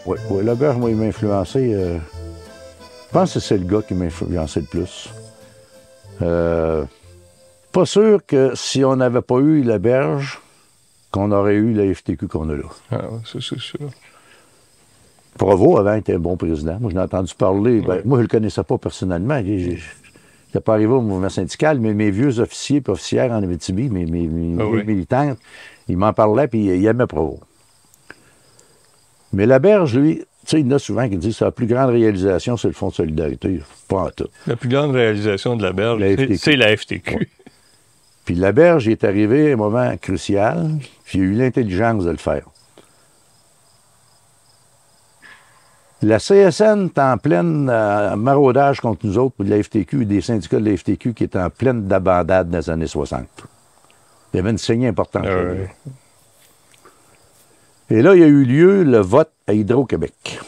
Oui, Laberge, moi, il m'a influencé. Je pense que c'est le gars qui m'a influencé le plus. Pas sûr que si on n'avait pas eu Laberge, qu'on aurait eu la FTQ qu'on a là. Ah, c'est sûr. Provost, avant, était un bon président. Moi, je l'ai entendu parler. Ben, moi, je ne le connaissais pas personnellement. Je n'étais pas arrivé au mouvement syndical, mais mes vieux officiers et officières en Abitibi, mes militants, ils m'en parlaient, puis ils aimaient Provost. Mais Laberge, lui, tu sais, il y en a souvent qui disent que sa plus grande réalisation, c'est le Fonds de solidarité. Pas en tout. La plus grande réalisation de Laberge, c'est la FTQ. Ouais. Puis Laberge, il est arrivé à un moment crucial, puis il a eu l'intelligence de le faire. La CSN est en pleine maraudage contre nous autres, puis de la FTQ, des syndicats de la FTQ qui étaient en pleine débandade dans les années 60. Il y avait une saignée importante. Et là, il y a eu lieu le vote à Hydro-Québec.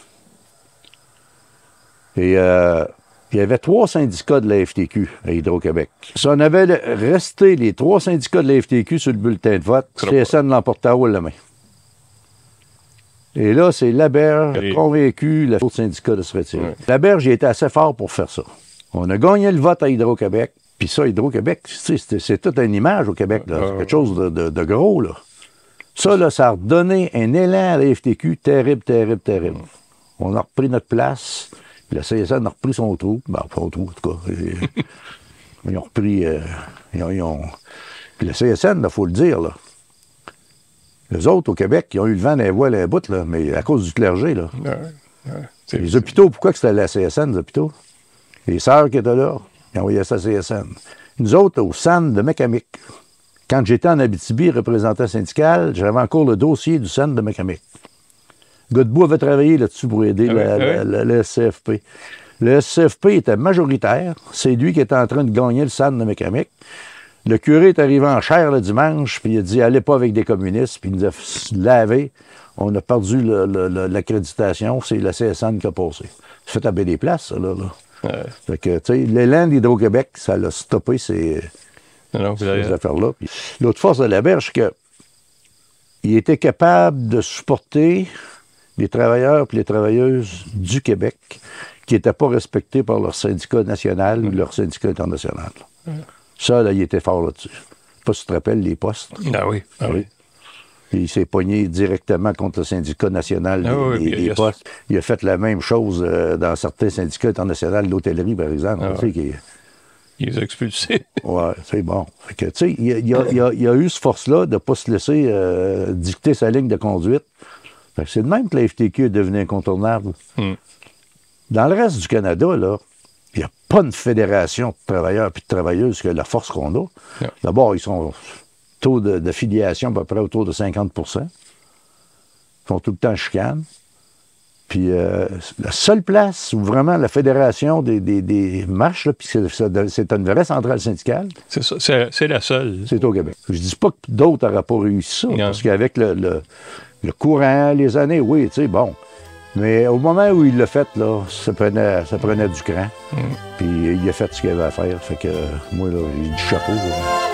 Et il y avait 3 syndicats de la FTQ à Hydro-Québec. Si on avait resté les 3 syndicats de la FTQ sur le bulletin de vote, CSN l'emportait haut la main. Et là, c'est Laberge qui a convaincu l'autre syndicat de se retirer. Laberge, il était assez fort pour faire ça. On a gagné le vote à Hydro-Québec. Puis ça, Hydro-Québec, c'est toute une image au Québec. C'est quelque chose de gros, là. Ça, là, ça a redonné un élan à la FTQ terrible. On a repris notre place. Puis la CSN a repris son trou. Ben, son trou, en tout cas. Ils ont repris... Puis la CSN, il faut le dire, là. Les autres, au Québec, ils ont eu le vent dans les voiles à la bout, là, mais à cause du clergé, là. Les hôpitaux, pourquoi que c'était la CSN, les hôpitaux? Les sœurs qui étaient là, ils envoyaient ça à la CSN. Nous autres, au SAN de Mécamic, quand j'étais en Abitibi, représentant syndical, j'avais encore le dossier du SAN de Mécamic. Godbout avait travaillé là-dessus pour aider le SCFP. Le SCFP était majoritaire. C'est lui qui était en train de gagner le SAN de Mécamic. Le curé est arrivé en chair le dimanche, puis il a dit « Allez pas avec des communistes », puis il nous a lavé. On a perdu l'accréditation, c'est la CSN qui a passé. C'est fait à des places, ça, là. Fait que, tu sais, l'élan d'Hydro-Québec, ça l'a stoppé ces affaires-là. L'autre force de Laberge, c'est qu'il était capable de supporter les travailleurs et les travailleuses du Québec qui n'étaient pas respectés par leur syndicat national ou leur syndicat international. Ça, là, il était fort là-dessus. Je ne sais pas si tu te rappelles les postes. Ah oui. Puis il s'est pogné directement contre le syndicat national des postes. Il a fait la même chose dans certains syndicats internationaux de l'hôtellerie, par exemple. Il les a expulsés. Oui, c'est bon. Tu sais, il y a eu ce force-là de ne pas se laisser dicter sa ligne de conduite. C'est de même que la FTQ est devenue incontournable. Dans le reste du Canada, là, il n'y a pas une fédération de travailleurs et de travailleuses que la force qu'on a. D'abord, ils sont taux de filiation à peu près autour de 50 %. Ils font tout le temps chicane. Puis la seule place où vraiment la fédération des marches, puis c'est une vraie centrale syndicale. C'est ça, c'est la seule. C'est au Québec. Je dis pas que d'autres n'auraient pas réussi ça, parce qu'avec le courant, les années, oui, tu sais, bon. Mais au moment où il l'a fait, là, ça prenait du cran. Puis il a fait ce qu'il avait à faire. Fait que moi, là, j'ai du chapeau. Là.